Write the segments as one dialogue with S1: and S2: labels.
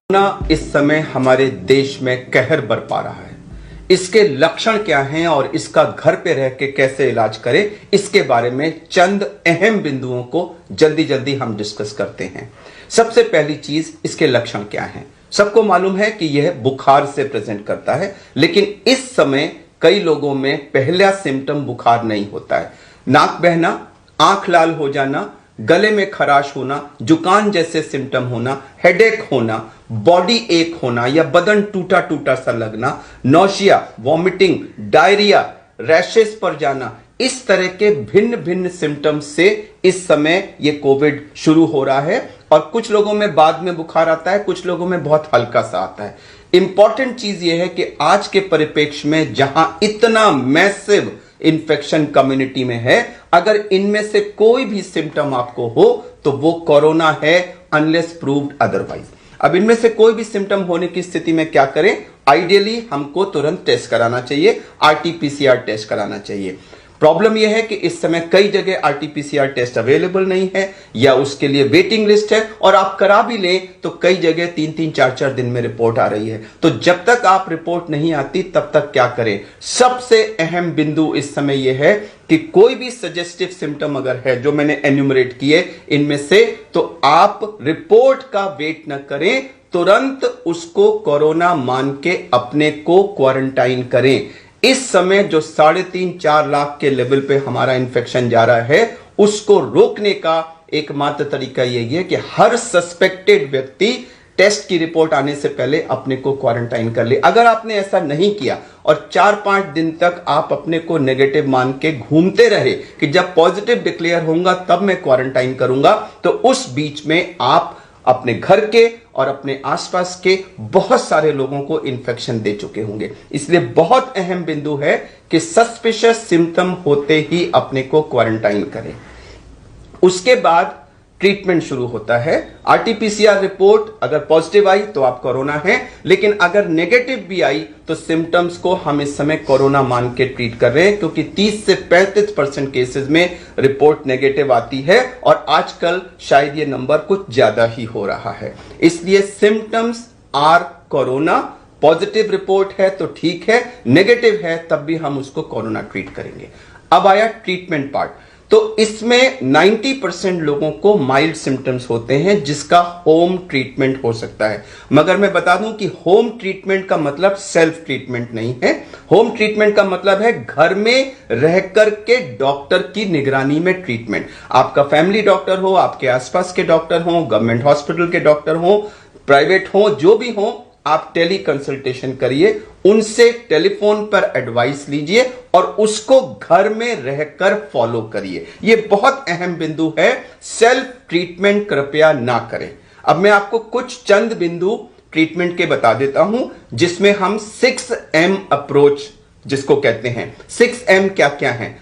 S1: Corona इस समय हमारे देश में कहर बरपा रहा है। इसके लक्षण क्या हैं और इसका घर पे रह के कैसे इलाज करें, इसके बारे में चंद अहम बिंदुओं को जल्दी जल्दी हम डिस्कस करते हैं। सबसे पहली चीज, इसके लक्षण क्या हैं। सबको मालूम है कि यह बुखार से प्रेजेंट करता है, लेकिन इस समय कई लोगों में पहला सिम्टम बुखार नहीं होता है। नाक बहना, आंख लाल हो जाना, गले में खराश होना, जुकाम जैसे सिम्टम होना, हेडेक होना, बॉडी एक होना या बदन टूटा टूटा सा लगना, नौशिया, वॉमिटिंग, डायरिया, रैशेस पर जाना, इस तरह के भिन्न भिन्न सिम्टम्स से इस समय ये कोविड शुरू हो रहा है। और कुछ लोगों में बाद में बुखार आता है, कुछ लोगों में बहुत हल्का सा आता है। इंपॉर्टेंट चीज यह है कि आज के परिप्रेक्ष्य में जहां इतना मैसिव इन्फेक्शन कम्युनिटी में है, अगर इनमें से कोई भी सिम्टम आपको हो तो वो कोरोना है, अनलेस प्रूव्ड अदरवाइज। अब इनमें से कोई भी सिम्टम होने की स्थिति में क्या करें? आइडियली हमको तुरंत टेस्ट कराना चाहिए, आरटी-पीसीआर टेस्ट कराना चाहिए। प्रॉब्लम यह है कि इस समय कई जगह आरटी-पीसीआर टेस्ट अवेलेबल नहीं है या उसके लिए वेटिंग लिस्ट है, और आप करा भी लें तो कई जगह 3-3, 4-4 दिन में रिपोर्ट आ रही है। तो जब तक आप रिपोर्ट नहीं आती तब तक क्या करें? सबसे अहम बिंदु इस समय यह है कि कोई भी सजेस्टिव सिम्टम अगर है जो मैंने एन्यूमरेट किए इनमें से, तो आप रिपोर्ट का वेट न करें, तुरंत उसको कोरोना मान के अपने को क्वारंटाइन करें। इस समय जो 3.5-4 लाख के लेवल पे हमारा इन्फेक्शन जा रहा है, उसको रोकने का एकमात्र तरीका यही है कि हर सस्पेक्टेड व्यक्ति टेस्ट की रिपोर्ट आने से पहले अपने को क्वारंटाइन कर ले। अगर आपने ऐसा नहीं किया और 4-5 दिन तक आप अपने को नेगेटिव मान के घूमते रहे कि जब पॉजिटिव डिक्लेयर होगा तब मैं क्वारंटाइन करूंगा, तो उस बीच में आप अपने घर के और अपने आसपास के बहुत सारे लोगों को इन्फेक्शन दे चुके होंगे। इसलिए बहुत अहम बिंदु है कि सस्पिशियस सिम्टम होते ही अपने को क्वारंटाइन करें। उसके बाद ट्रीटमेंट शुरू होता है। आरटी-पीसीआर रिपोर्ट अगर पॉजिटिव आई तो आप कोरोना है, लेकिन अगर नेगेटिव भी आई तो सिम्टम्स को हम इस समय कोरोना मान के ट्रीट कर रहे हैं, क्योंकि 30 से 35% केसेस में रिपोर्ट नेगेटिव आती है और आजकल शायद ये नंबर कुछ ज्यादा ही हो रहा है। इसलिए symptoms are corona. Positive report है तो ठीक है, नेगेटिव है तब भी हम उसको कोरोना ट्रीट करेंगे। अब आया ट्रीटमेंट पार्ट। तो इसमें 90% लोगों को माइल्ड सिम्टम्स होते हैं जिसका होम ट्रीटमेंट हो सकता है। मगर मैं बता दूं कि होम ट्रीटमेंट का मतलब सेल्फ ट्रीटमेंट नहीं है। होम ट्रीटमेंट का मतलब है घर में रहकर के डॉक्टर की निगरानी में ट्रीटमेंट। आपका फैमिली डॉक्टर हो, आपके आसपास के डॉक्टर हो, गवर्नमेंट हॉस्पिटल के डॉक्टर हो, प्राइवेट हो, जो भी हो, आप टेली कंसल्टेशन करिए, उनसे टेलीफोन पर एडवाइस लीजिए और उसको घर में रहकर फॉलो करिए। यह बहुत अहम बिंदु है। सेल्फ ट्रीटमेंट कृपया ना करें। अब मैं आपको कुछ चंद बिंदु ट्रीटमेंट के बता देता हूं, जिसमें हम 6M अप्रोच जिसको कहते हैं। 6M क्या क्या है?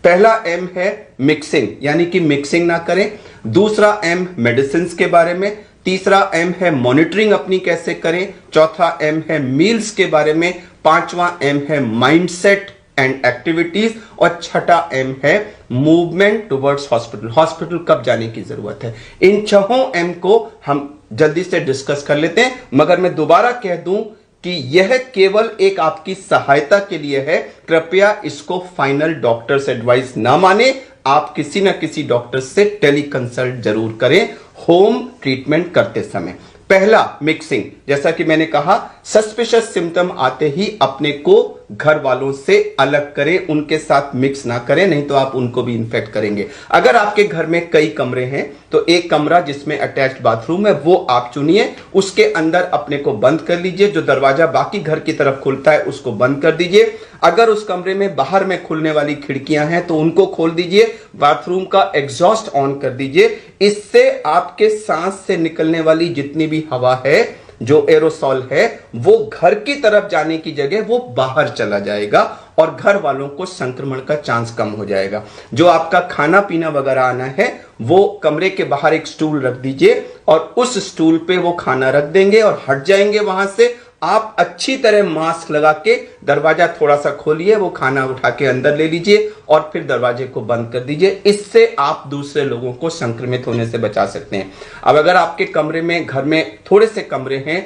S1: पहला M है मिक्सिंग, यानी कि मिक्सिंग ना करें। दूसरा M मेडिसिन के बारे में। तीसरा M है मॉनिटरिंग अपनी कैसे करें। चौथा M है मील्स के बारे में। पांचवा M है माइंडसेट एंड एक्टिविटीज। और छठा M है मूवमेंट टुवर्ड्स हॉस्पिटल। हॉस्पिटल कब जाने की जरूरत है। इन 6 M को हम जल्दी से डिस्कस कर लेते हैं, मगर मैं दोबारा कह दूं कि यह केवल एक आपकी सहायता के लिए है। कृपया इसको फाइनल डॉक्टर्स एडवाइस ना माने। आप किसी ना किसी डॉक्टर से टेली कंसल्ट जरूर करें होम ट्रीटमेंट करते समय। पहला मिक्सिंग, जैसा कि मैंने कहा, सस्पिशियस सिम्टम आते ही अपने को घर वालों से अलग करें, उनके साथ मिक्स ना करें, नहीं तो आप उनको भी इन्फेक्ट करेंगे। अगर आपके घर में कई कमरे हैं तो एक कमरा जिसमें अटैच्ड बाथरूम है वो आप चुनिए, उसके अंदर अपने को बंद कर लीजिए। जो दरवाजा बाकी घर की तरफ खुलता है उसको बंद कर दीजिए। अगर उस कमरे में बाहर में खुलने वाली खिड़कियां हैं तो उनको खोल दीजिए। बाथरूम का एग्जॉस्ट ऑन कर दीजिए। इससे आपके सांस से निकलने वाली जितनी भी हवा है, जो एरोसॉल है, वो घर की तरफ जाने की जगह वो बाहर चला जाएगा और घर वालों को संक्रमण का चांस कम हो जाएगा। जो आपका खाना पीना वगैरह आना है वो कमरे के बाहर एक स्टूल रख दीजिए और उस स्टूल पे वो खाना रख देंगे और हट जाएंगे वहां से। आप अच्छी तरह मास्क लगा के दरवाजा थोड़ा सा खोलिए, वो खाना उठा के अंदर ले लीजिए और फिर दरवाजे को बंद कर दीजिए। इससे आप दूसरे लोगों को संक्रमित होने से बचा सकते हैं। अब अगर आपके कमरे में, घर में थोड़े से कमरे हैं,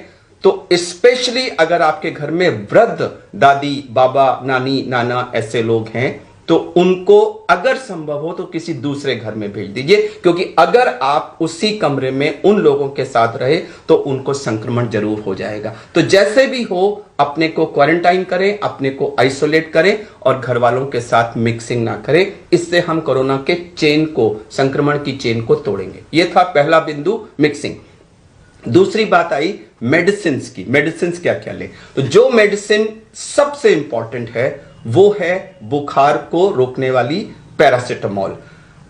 S1: तो स्पेशली अगर आपके घर में वृद्ध दादी, बाबा, नानी, नाना ऐसे लोग हैं, तो उनको अगर संभव हो तो किसी दूसरे घर में भेज दीजिए, क्योंकि अगर आप उसी कमरे में उन लोगों के साथ रहे तो उनको संक्रमण जरूर हो जाएगा। तो जैसे भी हो अपने को क्वारंटाइन करें, अपने को आइसोलेट करें और घर वालों के साथ मिक्सिंग ना करें। इससे हम कोरोना के चेन को, संक्रमण की चेन को तोड़ेंगे। यह था पहला बिंदु, मिक्सिंग। दूसरी बात आई मेडिसिन की। मेडिसिन क्या क्या ले, तो जो मेडिसिन सबसे इंपॉर्टेंट है वो है बुखार को रोकने वाली पैरासिटामोल।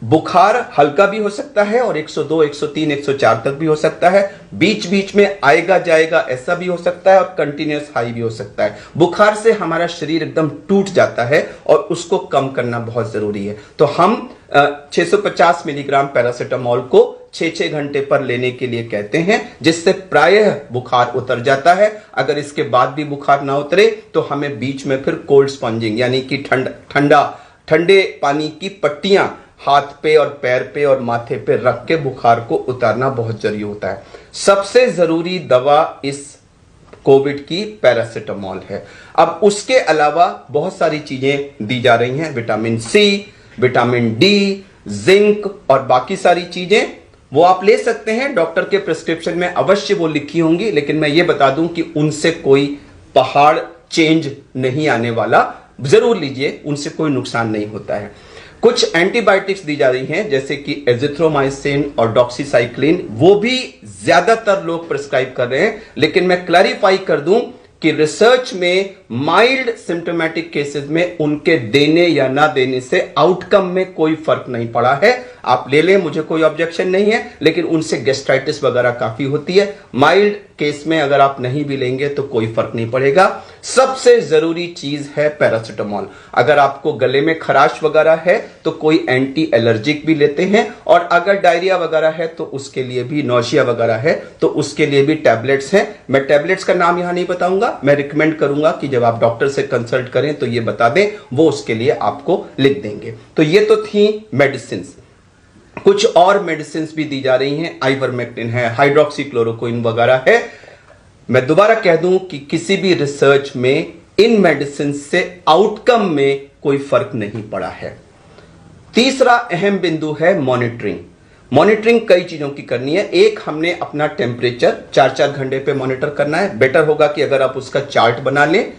S1: बुखार हल्का भी हो सकता है और 102, 103, 104 तक भी हो सकता है। बीच बीच में आएगा जाएगा ऐसा भी हो सकता है और कंटिन्यूअस हाई भी हो सकता है। बुखार से हमारा शरीर एकदम टूट जाता है और उसको कम करना बहुत जरूरी है। तो हम 650 मिलीग्राम पैरासिटामोल को 6-6 घंटे पर लेने के लिए कहते हैं, जिससे प्रायः बुखार उतर जाता है। अगर इसके बाद भी बुखार ना उतरे तो हमें बीच में फिर कोल्ड स्पॉन्जिंग यानी कि ठंडे पानी की पट्टियां हाथ पे और पैर पे और माथे पे रख के बुखार को उतारना बहुत जरूरी होता है। सबसे जरूरी दवा इस कोविड की पैरासिटामोल है। अब उसके अलावा बहुत सारी चीजें दी जा रही हैं, vitamin C, vitamin D, zinc और बाकी सारी चीजें, वो आप ले सकते हैं। डॉक्टर के प्रिस्क्रिप्शन में अवश्य वो लिखी होंगी, लेकिन मैं ये बता दूं कि उनसे कोई पहाड़ चेंज नहीं आने वाला। जरूर लीजिए, उनसे कोई नुकसान नहीं होता है। कुछ एंटीबायोटिक्स दी जा रही हैं जैसे कि एजिथ्रोमाइसिन और डॉक्सीसाइक्लिन, वो भी ज्यादातर लोग प्रिस्क्राइब कर रहे हैं। लेकिन मैं क्लैरिफाई कर दूं कि रिसर्च में माइल्ड सिम्टोमेटिक केसेस में उनके देने या ना देने से आउटकम में कोई फर्क नहीं पड़ा है। आप ले लें, मुझे कोई ऑब्जेक्शन नहीं है, लेकिन उनसे गैस्ट्राइटिस वगैरह काफी होती है। माइल्ड केस में अगर आप नहीं भी लेंगे तो कोई फर्क नहीं पड़ेगा। सबसे जरूरी चीज है पैरासिटामोल। अगर आपको गले में खराश वगैरह है तो कोई एंटी एलर्जिक भी लेते हैं, और अगर डायरिया वगैरह है तो उसके लिए भी, नौशिया वगैरह है तो उसके लिए भी टैबलेट्स हैं। मैं टैबलेट्स का नाम यहां नहीं बताऊंगा, मैं रिकमेंड करूंगा कि जब आप डॉक्टर से कंसल्ट करें तो ये बता दें, वो उसके लिए आपको लिख देंगे। तो ये तो थी मेडिसिन। कुछ और मेडिसिन भी दी जा रही हैं, आइवरमेक्टिन है, हाइड्रोक्सीक्लोरोक्विन वगैरह है। मैं दोबारा कह दूं कि किसी भी रिसर्च में इन मेडिसिन से आउटकम में कोई फर्क नहीं पड़ा है। तीसरा अहम बिंदु है मॉनिटरिंग। मॉनिटरिंग कई चीजों की करनी है। एक, हमने अपना टेम्परेचर 4-4 घंटे पे मॉनिटर करना है। बेटर होगा कि अगर आप उसका चार्ट बना लें।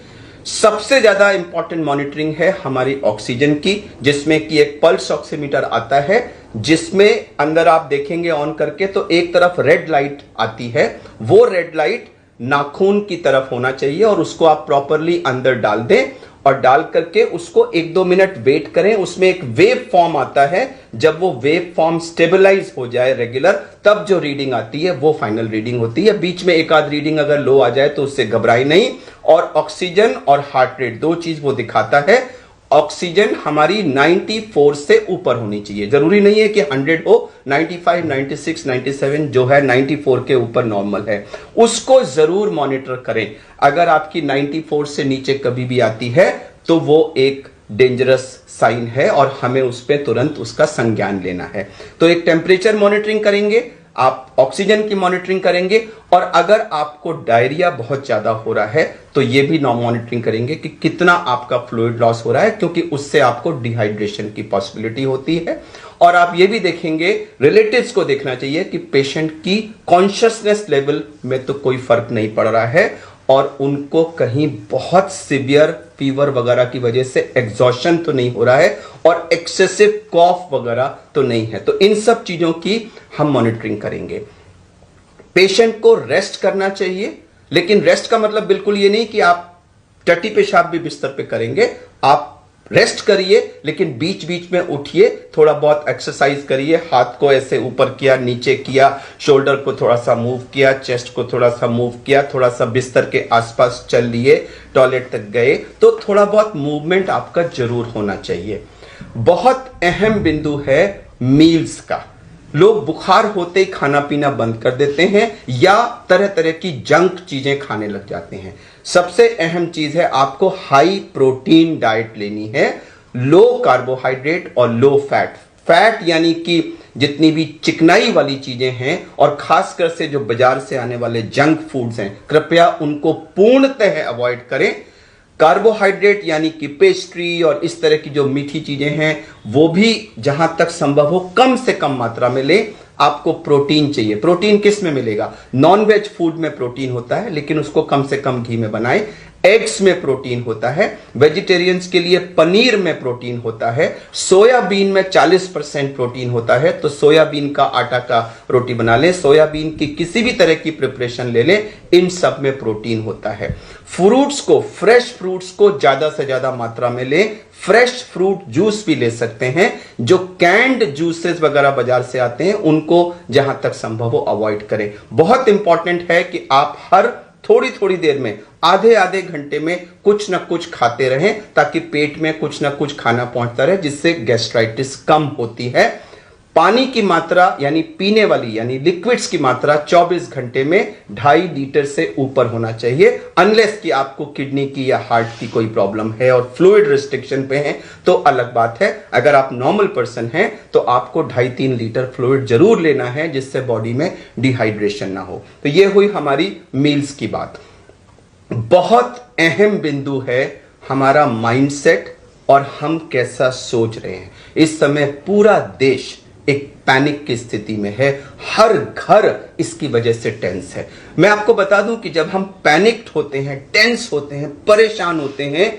S1: सबसे ज्यादा इंपॉर्टेंट मॉनिटरिंग है हमारी ऑक्सीजन की, जिसमें कि एक पल्स ऑक्सीमीटर आता है, जिसमें अंदर आप देखेंगे ऑन करके तो एक तरफ रेड लाइट आती है। वो रेड लाइट नाखून की तरफ होना चाहिए और उसको आप प्रॉपरली अंदर डाल दें और डाल करके उसको 1-2 मिनट वेट करें। उसमें एक वेव फॉर्म आता है, जब वो वेव फॉर्म स्टेबलाइज हो जाए रेगुलर, तब जो रीडिंग आती है वो फाइनल रीडिंग होती है। बीच में एक आध रीडिंग अगर लो आ जाए तो उससे घबराई नहीं। और ऑक्सीजन और हार्ट रेट, दो चीज वो दिखाता है। ऑक्सीजन हमारी 94 से ऊपर होनी चाहिए, जरूरी नहीं है कि 100 हो, 95, 96, 97 जो है 94 के ऊपर नॉर्मल है, उसको जरूर मॉनिटर करें। अगर आपकी 94 से नीचे कभी भी आती है तो वो एक डेंजरस साइन है और हमें उस पर तुरंत उसका संज्ञान लेना है। तो एक टेम्परेचर मॉनिटरिंग करेंगे, आप ऑक्सीजन की मॉनिटरिंग करेंगे, और अगर आपको डायरिया बहुत ज्यादा हो रहा है तो यह भी मॉनिटरिंग करेंगे कि कितना आपका फ्लूइड लॉस हो रहा है, क्योंकि उससे आपको डिहाइड्रेशन की पॉसिबिलिटी होती है। और आप ये भी देखेंगे, रिलेटिव्स को देखना चाहिए कि पेशेंट की कॉन्शियसनेस लेवल में तो कोई फर्क नहीं पड़ रहा है और उनको कहीं बहुत सीवियर फीवर वगैरह की वजह से एग्जॉशन तो नहीं हो रहा है और एक्सेसिव कॉफ वगैरह तो नहीं है। तो इन सब चीजों की हम मॉनिटरिंग करेंगे। पेशेंट को रेस्ट करना चाहिए, लेकिन रेस्ट का मतलब बिल्कुल ये नहीं कि आप टट्टी पेशाब भी बिस्तर पे करेंगे। आप रेस्ट करिए, लेकिन बीच बीच में उठिए, थोड़ा बहुत एक्सरसाइज करिए, हाथ को ऐसे ऊपर किया, नीचे किया, शोल्डर को थोड़ा सा मूव किया, चेस्ट को थोड़ा सा मूव किया, थोड़ा सा बिस्तर के आसपास चल लिए, टॉयलेट तक गए, तो थोड़ा बहुत मूवमेंट आपका जरूर होना चाहिए। बहुत अहम बिंदु है मील्स का। लोग बुखार होते ही खाना पीना बंद कर देते हैं या तरह तरह की जंक चीजें खाने लग जाते हैं। सबसे अहम चीज है आपको हाई प्रोटीन डाइट लेनी है, लो कार्बोहाइड्रेट और लो फैट। फैट यानी कि जितनी भी चिकनाई वाली चीजें हैं और खासकर से जो बाजार से आने वाले जंक फूड्स हैं, कृपया उनको पूर्णतः अवॉइड करें। कार्बोहाइड्रेट यानी कि पेस्ट्री और इस तरह की जो मीठी चीजें हैं वो भी जहां तक संभव हो कम से कम मात्रा में लें। आपको प्रोटीन चाहिए। प्रोटीन किस में मिलेगा? नॉन वेज फूड में प्रोटीन होता है, लेकिन उसको कम से कम घी में बनाएं। एग्स में प्रोटीन होता है, वेजिटेरियंस के लिए पनीर में प्रोटीन होता है, सोयाबीन में 40% प्रोटीन होता है, तो सोयाबीन का आटा का रोटी बना लें, सोयाबीन की किसी भी तरह की प्रिपरेशन ले लें, इन सब में प्रोटीन होता है। फ्रूट्स को, फ्रेश फ्रूट्स को ज्यादा से ज्यादा मात्रा में लें। फ्रेश फ्रूट जूस भी ले सकते हैं। जो कैंड जूसेस वगैरह बाजार से आते हैं उनको जहां तक संभव हो अवॉइड करें। बहुत इंपॉर्टेंट है कि आप हर थोड़ी थोड़ी देर में, आधे आधे घंटे में कुछ ना कुछ खाते रहें ताकि पेट में कुछ ना कुछ खाना पहुंचता रहे, जिससे गैस्ट्राइटिस कम होती है। पानी की मात्रा यानी पीने वाली यानी लिक्विड्स की मात्रा 24 घंटे में 2.5 लीटर से ऊपर होना चाहिए, अनलेस कि आपको किडनी की या हार्ट की कोई प्रॉब्लम है और फ्लूइड रिस्ट्रिक्शन पे है तो अलग बात है। अगर आप नॉर्मल पर्सन हैं तो आपको 2.5-3 लीटर फ्लूइड जरूर लेना है, जिससे बॉडी में डिहाइड्रेशन ना हो। तो ये हुई हमारी मील्स की बात। बहुत अहम बिंदु है हमारा माइंडसेट और हम कैसा सोच रहे हैं। इस समय पूरा देश एक पैनिक की स्थिति में है, हर घर इसकी वजह से टेंस है। मैं आपको बता दूं कि जब हम पैनिक्ड होते हैं, टेंस होते हैं, परेशान होते हैं,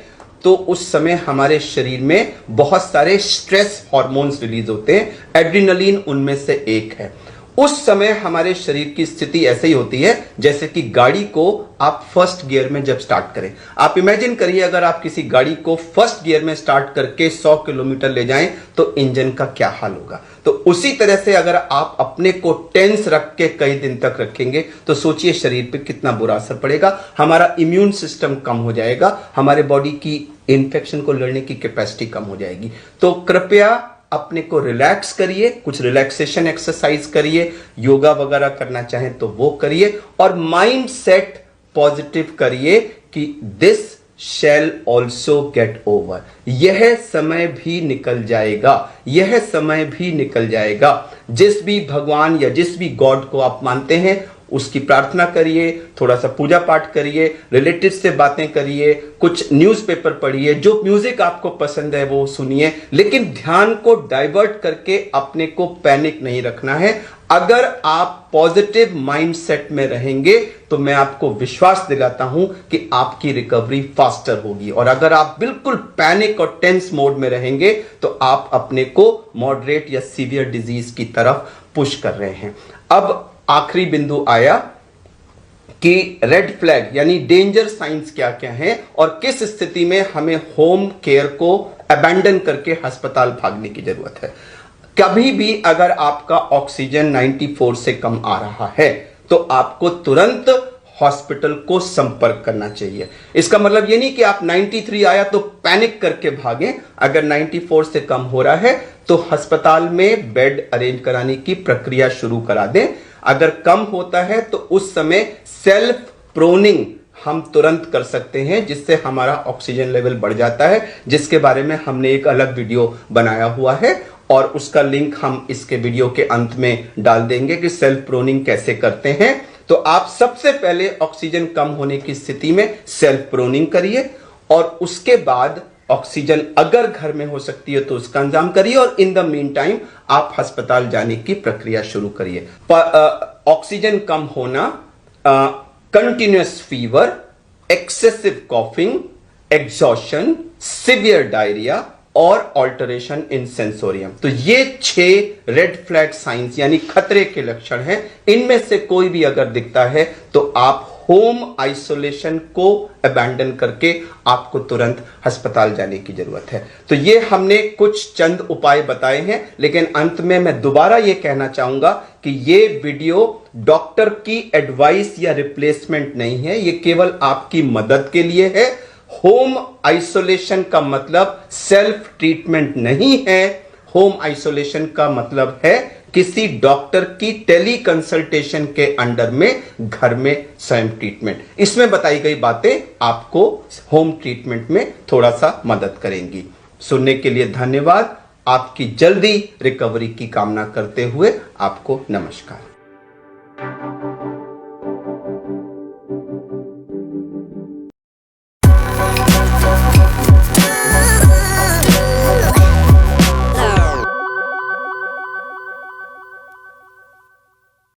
S1: तो उस समय हमारे शरीर में बहुत सारे स्ट्रेस हार्मोन्स रिलीज होते हैं, एड्रेनलिन उनमें से एक है। उस समय हमारे शरीर की स्थिति ऐसे ही होती है जैसे कि गाड़ी को आप फर्स्ट गियर में जब स्टार्ट करें। आप इमेजिन करिए अगर आप किसी गाड़ी को फर्स्ट गियर में स्टार्ट करके 100 किलोमीटर ले जाएं तो इंजन का क्या हाल होगा। तो उसी तरह से अगर आप अपने को टेंस रख के कई दिन तक रखेंगे तो सोचिए शरीर पे कितना बुरा असर पड़ेगा। हमारा इम्यून सिस्टम कम हो जाएगा, हमारे बॉडी की इन्फेक्शन को लड़ने की कैपेसिटी कम हो जाएगी। तो कृपया अपने को रिलैक्स करिए, कुछ रिलैक्सेशन एक्सरसाइज करिए, योगा वगैरह करना चाहें तो वो करिए और माइंड सेट पॉजिटिव करिए कि this shall also get over. यह समय भी निकल जाएगा, यह समय भी निकल जाएगा। जिस भी भगवान या जिस भी गॉड को आप मानते हैं उसकी प्रार्थना करिए, थोड़ा सा पूजा पाठ करिए, रिलेटिव से बातें करिए, कुछ न्यूज़पेपर पढ़िए, जो म्यूजिक आपको पसंद है वो सुनिए, लेकिन ध्यान को डाइवर्ट करके अपने को पैनिक नहीं रखना है। अगर आप पॉजिटिव माइंडसेट में रहेंगे तो मैं आपको विश्वास दिलाता हूं कि आपकी रिकवरी फास्टर होगी, और अगर आप बिल्कुल पैनिक और टेंस मोड में रहेंगे तो आप अपने को मॉडरेट या सीवियर डिजीज की तरफ पुश कर रहे हैं। अब आखिरी बिंदु आया कि रेड फ्लैग यानी डेंजर साइंस क्या क्या हैं और किस स्थिति में हमें होम केयर को अबैंडन करके अस्पताल भागने की जरूरत है। कभी भी अगर आपका ऑक्सीजन 94 से कम आ रहा है तो आपको तुरंत हॉस्पिटल को संपर्क करना चाहिए। इसका मतलब ये नहीं कि आप 93 आया तो पैनिक करके भागें। अगर 94 से कम हो रहा है तो अस्पताल में बेड अरेंज कराने की प्रक्रिया शुरू करा दें। अगर कम होता है तो उस समय सेल्फ प्रोनिंग हम तुरंत कर सकते हैं, जिससे हमारा ऑक्सीजन लेवल बढ़ जाता है, जिसके बारे में हमने एक अलग वीडियो बनाया हुआ है और उसका लिंक हम इसके वीडियो के अंत में डाल देंगे कि सेल्फ प्रोनिंग कैसे करते हैं। तो आप सबसे पहले ऑक्सीजन कम होने की स्थिति में सेल्फ प्रोनिंग करिए और उसके बाद ऑक्सीजन अगर घर में हो सकती है तो उसका इंतजाम करिए और इन द मीन टाइम आप अस्पताल जाने की प्रक्रिया शुरू करिए। ऑक्सीजन कम होना, continuous fever, excessive coughing, exhaustion, severe diarrhoea और ऑल्टरेशन इन सेंसोरियम, तो ये 6 रेड फ्लैग साइंस यानी खतरे के लक्षण हैं। इनमें से कोई भी अगर दिखता है तो आप होम आइसोलेशन को अबैंडन करके आपको तुरंत अस्पताल जाने की जरूरत है। तो ये हमने कुछ चंद उपाय बताए हैं, लेकिन अंत में मैं दोबारा ये कहना चाहूंगा कि ये वीडियो डॉक्टर की एडवाइस या रिप्लेसमेंट नहीं है, ये केवल आपकी मदद के लिए है। होम आइसोलेशन का मतलब सेल्फ ट्रीटमेंट नहीं है। होम आइसोलेशन का मतलब है किसी डॉक्टर की टेली कंसल्टेशन के अंडर में घर में स्वयं ट्रीटमेंट। इसमें बताई गई बातें आपको होम ट्रीटमेंट में थोड़ा सा मदद करेंगी। सुनने के लिए धन्यवाद। आपकी जल्दी रिकवरी की कामना करते हुए आपको नमस्कार।